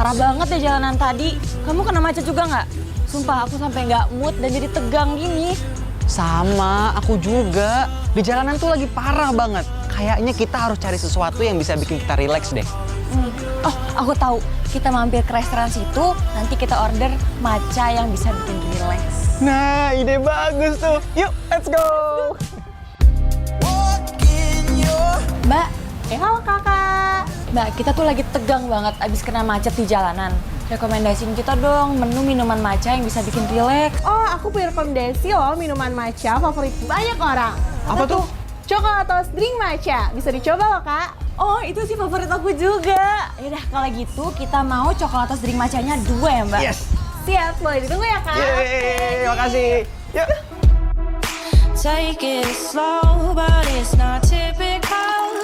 Parah banget ya jalanan tadi. Kamu kena macet juga nggak? Sumpah aku sampai nggak mood dan jadi tegang gini. Sama, aku juga. Di jalanan tuh lagi parah banget. Kayaknya kita harus cari sesuatu yang bisa bikin kita rileks deh. Oh, aku tahu. Kita mampir ke restoran situ, nanti kita order matcha yang bisa bikin rileks. Nah, ide bagus tuh. Yuk, let's go. Mbak, halo kakak. Mbak, kita tuh lagi tegang banget abis kena macet di jalanan. Rekomendasiin kita dong menu minuman matcha yang bisa bikin rileks. Oh, aku punya rekomendasi loh minuman matcha favorit banyak orang. Apa tuh? Coklatos drink matcha. Bisa dicoba loh, Kak. Oh, itu sih favorit aku juga. Yaudah, kalau gitu kita mau coklatos drink matchanya 2 ya, Mbak? Yes. Siap, boleh ditunggu ya, Kak. Yeay, makasih. Yuk. Take it slow, but it's not typical.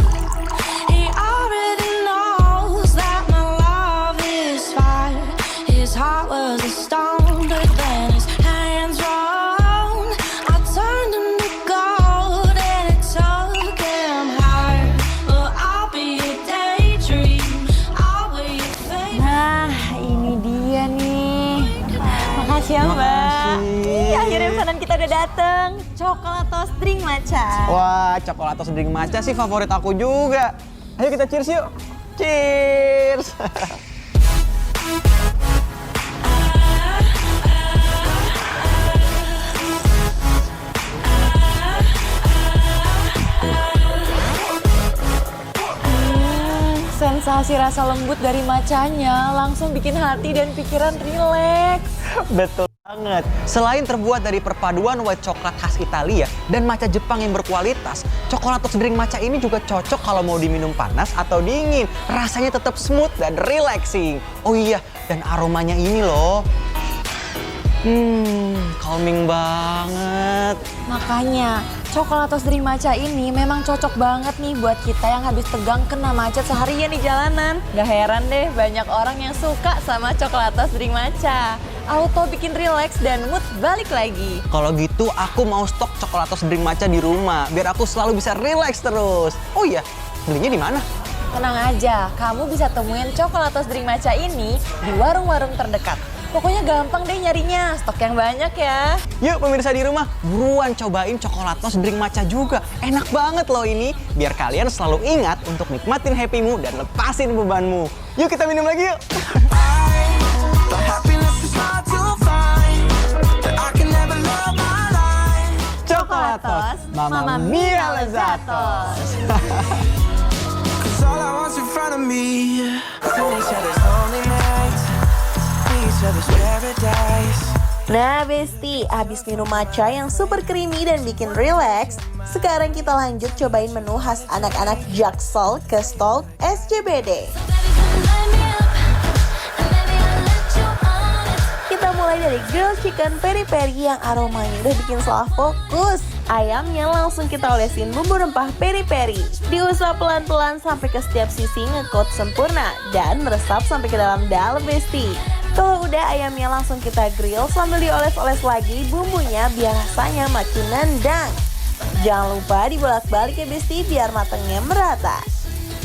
He already knows that my love is fire. His heart was a stone, but then his hands rolled. I turned him to gold, and it took him higher. But I'll be a daydream. I'll be a fake. Nah, ini dia nih. Makasih ya, Mbak. Ih, akhirnya pesanan kita udah dateng. Coklatos drink matcha. Wah, coklatos drink matcha sih favorit aku juga. Ayo kita cheers yuk. Cheers. Sensasi rasa lembut dari matchanya langsung bikin hati dan pikiran rileks. Betul banget. Selain terbuat dari perpaduan white coklat khas Italia dan matcha Jepang yang berkualitas, coklatos drink matcha ini juga cocok kalau mau diminum panas atau dingin. Rasanya tetap smooth dan relaxing. Oh iya, dan aromanya ini loh. Calming banget. Makanya, coklatos drink matcha ini memang cocok banget nih buat kita yang habis tegang kena macet seharian di jalanan. Gak heran deh banyak orang yang suka sama coklatos drink matcha. Auto bikin rileks dan mood balik lagi. Kalau gitu aku mau stok coklatos drink matcha di rumah biar aku selalu bisa relax terus. Oh iya, belinya di mana? Tenang aja, kamu bisa temuin coklatos drink matcha ini di warung-warung terdekat. Pokoknya gampang deh nyarinya, stok yang banyak ya. Yuk pemirsa di rumah, buruan cobain coklatos drink matcha juga. Enak banget loh ini, biar kalian selalu ingat untuk nikmatin happymu dan lepasin bebanmu. Yuk kita minum lagi yuk. Coklatos, Mamma Mia Lezatos. Nah, Besti, abis minum matcha yang super creamy dan bikin relax, sekarang kita lanjut cobain menu khas anak-anak Jaksel ke Stol SCBD. Kita mulai dari grilled chicken peri-peri yang aromanya udah bikin salah fokus. Ayamnya langsung kita olesin bumbu rempah peri-peri. Diusap pelan-pelan sampai ke setiap sisi nge-coat sempurna dan meresap sampai ke dalam-dalam, Besti. Kalau udah, ayamnya langsung kita grill sambil dioles-oles lagi bumbunya biar rasanya makin nendang. Jangan lupa dibolak-balik ya, Besti, biar matangnya merata.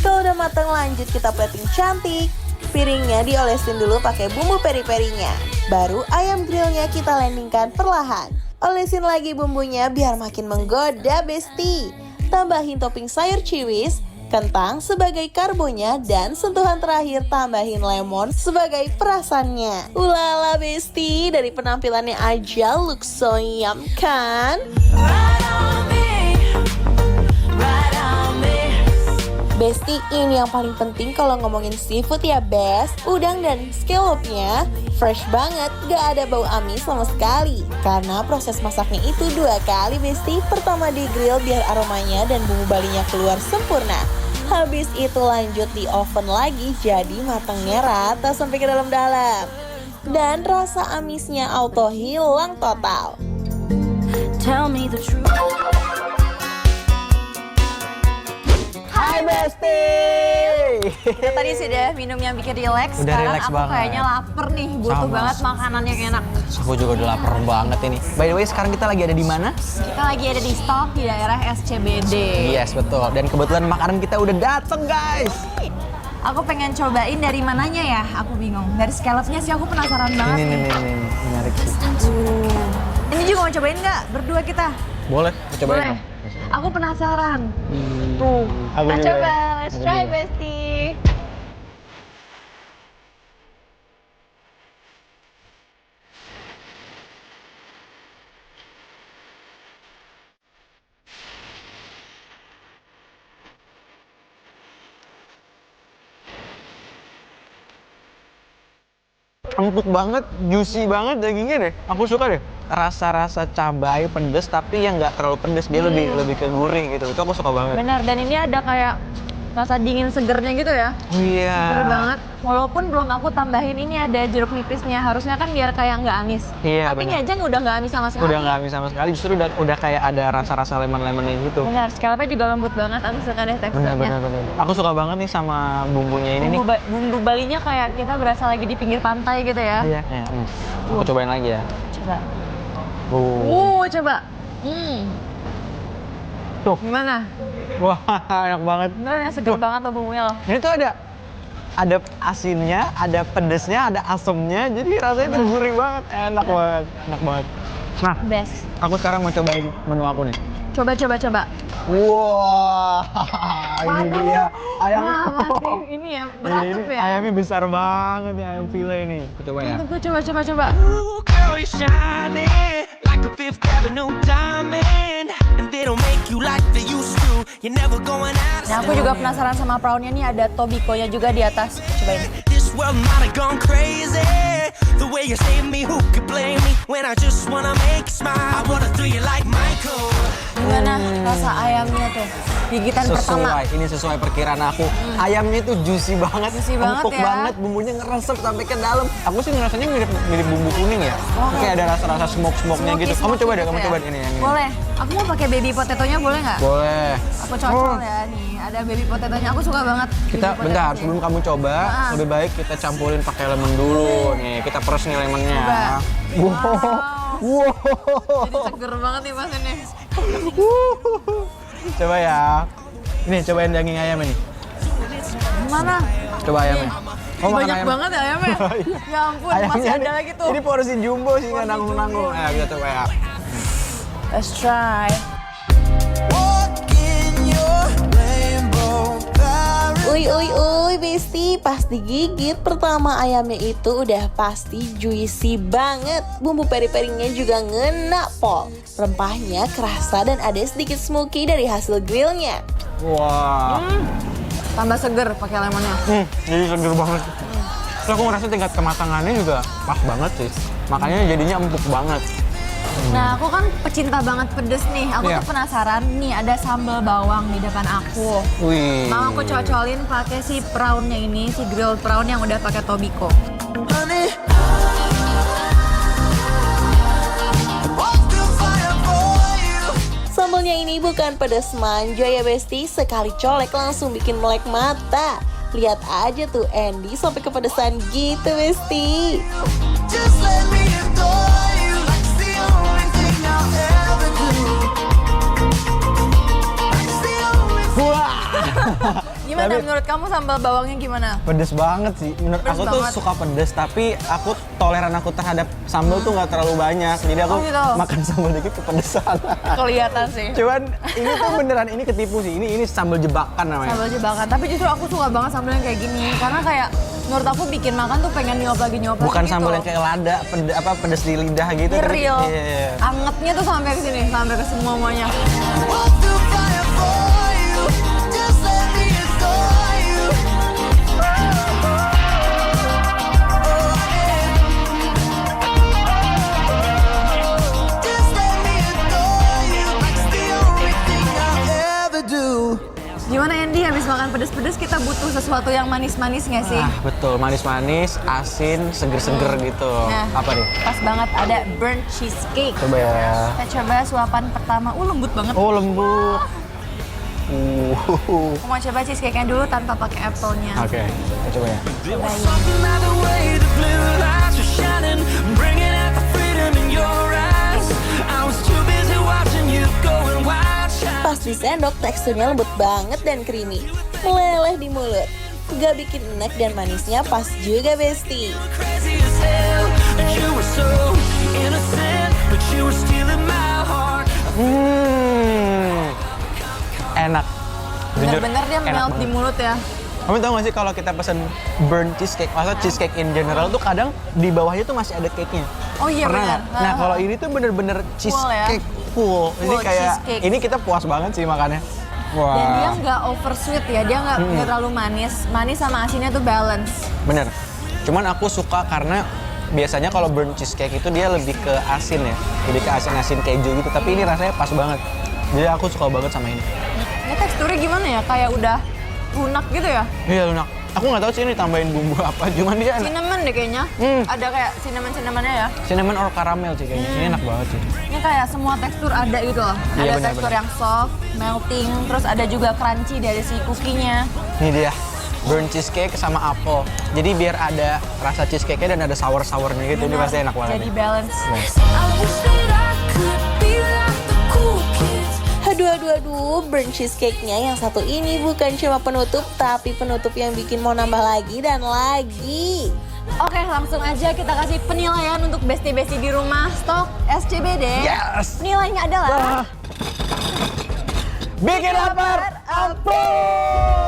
Kalau udah matang, lanjut kita plating cantik. Piringnya diolesin dulu pakai bumbu peri-perinya. Baru ayam grillnya kita landingkan perlahan. Olesin lagi bumbunya biar makin menggoda, Besti. Tambahin topping sayur ciwis, kentang sebagai karbonya, dan sentuhan terakhir tambahin lemon sebagai perasannya. Ulala, Besti, dari penampilannya aja look so yum kan? Besti, ini yang paling penting kalau ngomongin seafood ya, Best. Udang dan scallopnya fresh banget, gak ada bau amis sama sekali. Karena proses masaknya itu 2 kali, Besti. Pertama di grill biar aromanya dan bumbu balinya keluar sempurna. Habis itu lanjut di oven lagi, jadi matangnya rata sampai ke dalam-dalam. Dan rasa amisnya auto hilang total. Tell me the truth. Hai Besti. Kita tadi sudah minum yang bikin rileks. Udah Sekarang rileks aku banget. kayaknya lapar nih, butuh Sama. banget makanan yang enak. Aku juga udah lapar banget ini. By the way, sekarang kita lagi ada di mana? Kita lagi ada di stok di daerah SCBD. Yes, betul. Dan kebetulan makanan kita udah dateng, guys. Aku pengen cobain dari mananya ya, aku bingung. Dari scallopnya sih aku penasaran banget nih. Ini, menarik sih. Ini juga mau cobain nggak? Berdua kita? Boleh, cobain. Boleh. Aku penasaran. Tuh, Aku kita juga. coba. Let's Aku try, juga. bestie. Empuk banget, juicy banget dagingnya deh. Aku suka deh. Rasa-rasa cabai pedes tapi yang nggak terlalu pedes, dia lebih ke gurih gitu. Itu aku suka banget. Benar, dan ini ada kayak rasa dingin segernya gitu ya. Oh iya. Seger banget. Walaupun belum aku tambahin ini ada jeruk nipisnya. Harusnya kan biar kayak nggak amis. Iya, Tapi ini benar. aja udah nggak amis sama sekali. Udah nggak amis sama sekali, justru udah kayak ada rasa-rasa lemon-lemonnya gitu. Benar, scallopnya juga lembut banget. Aku suka deh teksturnya. Benar. Aku suka banget nih sama bumbunya ini nih. Bumbu Balinya kayak kita berasa lagi di pinggir pantai gitu ya. Iya. Aku cobain lagi ya. Coba. Coba. Tuh. Gimana? Wah, enak banget. Bener ya, seger banget loh bumbunya loh. Ini tuh ada asinnya, ada pedesnya, ada asemnya, jadi rasanya tuh gurih banget, enak banget. Nah, Best. aku sekarang mau cobain menu aku nih. Coba. Wah, ini dia ayam. Wah, masih ini ya, beratap ya. Ayamnya besar banget ya, ayam file ini. Aku coba ya. Tunggu, coba. Ooh, girl, you're shining like a Fifth Avenue diamond, and they don't make you like they used to. You're never going out. Nah, aku juga penasaran sama prawnnya nih, ada tobikonya juga di atas. Cobain. This world might have gone crazy. The way you save me, who could blame me? When I just wanna make you smile, I wanna do you like Michael. Gimana rasa ayamnya tuh? Gigitan pertama. Ini sesuai perkiraan aku. Ayamnya tuh juicy banget, Juicy banget empuk ya. banget, bumbunya ngeresep sampai ke dalam. Aku sih ngerasanya mirip bumbu kuning ya. Kayak ada rasa-rasa smoke-nya gitu. Kamu coba deh, kamu ya? coba ini yang ini. Boleh. Aku mau pakai baby potatonya, boleh nggak? Boleh. Aku cocol ya nih. Ada baby potatonya. Aku suka banget. Kita baby bentar, potato sebelum kamu coba, lebih baik kita campurin pakai lemon dulu. Nih, kita peres nih lemonnya. Coba. Wow. Jadi seger banget nih pas ini. Coba ya. Ini cobain daging ayamnya nih. Gimana? Coba ayamnya. Oh, makan Banyak ayam. banget ya ayamnya. Ya ampun, masih Ayamnya ada nih, lagi tuh. Ini porsi jumbo sih, nggak nanggung-nanggung. Ayo kita coba ya. Let's try. Uy, Besti, pas digigit pertama ayamnya itu udah pasti juicy banget. Bumbu peri-perinya juga ngena, Pol. Rempahnya kerasa dan ada sedikit smoky dari hasil grillnya. Wah. Tambah seger pakai lemonnya. Jadi seger banget. Terus aku ngerasa tingkat kematangannya juga pas banget sih. Makanya jadinya empuk banget. Nah, aku kan pecinta banget pedes nih. Aku Iya. tuh penasaran nih, ada sambal bawang di depan aku. Wih. Mau aku cocolin pakai si prawnnya ini, si grilled prawn yang udah pakai tobiko. Honey, Sambalnya ini bukan pedas manja ya Besti, sekali colek langsung bikin melek mata. Lihat aja tuh Andy sampai kepedesan gitu Besti. just let me adore you. That's the only thing I'll ever do. That's the only thing. Gimana menurut kamu sambal bawangnya gimana? Pedes banget sih. Menurut Pedes aku tuh banget. suka pedes, tapi toleran aku terhadap sambal tuh nggak terlalu banyak. Jadi aku Oh, gitu. makan sambal dikit kepedesan. Kelihatan sih. Cuman ini tuh beneran ini ketipu sih. Ini sambal jebakan namanya. Sambal jebakan, tapi justru aku suka banget sambal yang kayak gini. Karena kayak menurut aku bikin makan tuh pengen nyuap lagi Bukan gitu. sambal yang kayak lada, pedes di lidah gitu. Ini tapi- real. Iya. Angetnya tuh sampai ke sini, sampai ke semuanya. Walk through fire for you. Just let me adore you. Just let me adore you. That's the only thing I'll ever do. Gimana Andy, habis makan pedes-pedes kita butuh sesuatu yang manis-manis nggak sih? Ah, betul. Manis-manis, asin, seger-seger gitu. Nah. Apa nih? Pas banget ada burnt cheesecake. Coba ya. Kita coba suapan pertama. Lembut banget. Oh, lembut. Aku mau coba cheesecake-nya dulu tanpa pakai apple-nya. Oke, kita coba ya. There was something about the way the blue lights were shining, bringing out the freedom in your eyes. I was too busy watching you going wild, shine. Pas disendok teksturnya lembut banget dan creamy, meleleh di mulut. Gak bikin enak dan manisnya pas juga Besti. Crazy as hell. You were so innocent, but you were stealing my heart. Enak. Jujur, Bener-bener dia enak melt di banget. mulut ya. Kamu tahu gak sih kalau kita pesen burnt cheesecake, maksudnya cheesecake in general tuh kadang di bawahnya tuh masih ada cake-nya. Oh iya, Pernah benar. nggak? Nah kalau ini tuh bener-bener cheesecake full. Ini Full kayak, cheesecake. ini kita puas banget sih makannya. Wah. Dan dia nggak over sweet ya, dia nggak terlalu manis. Manis sama asinnya tuh balance. Bener. Cuman aku suka karena biasanya kalau burnt cheesecake itu dia lebih ke asin ya. Lebih ke asin-asin keju gitu. Tapi ini rasanya pas banget. Jadi aku suka banget sama ini. Ini teksturnya gimana ya? Kayak udah lunak gitu ya? Iya lunak. Aku nggak tahu sih ini tambahin bumbu apa. Cuman dia enak. Cinnamon deh kayaknya. Ada kayak cinnamon-cinnamonnya ya. Cinnamon or caramel sih kayaknya. Ini enak banget sih. Ini kayak semua tekstur ada gitu loh. Iya, Ada benar, tekstur benar. yang soft, melting, terus ada juga crunchy dari si cookie-nya. Ini dia. Burnt cheesecake sama apple. Jadi biar ada rasa cheesecake-nya dan ada sour-sournya gitu. Ini Benar. pasti enak banget. Jadi nih. balance. I wish that I could be like the cool kids. Aduh, burnt cheesecake-nya yang satu ini bukan cuma penutup, tapi penutup yang bikin mau nambah lagi dan lagi. Oke, langsung aja kita kasih penilaian untuk besti-besti di rumah stok SCBD. Yes! Nilainya adalah Bikin lapar, ampun!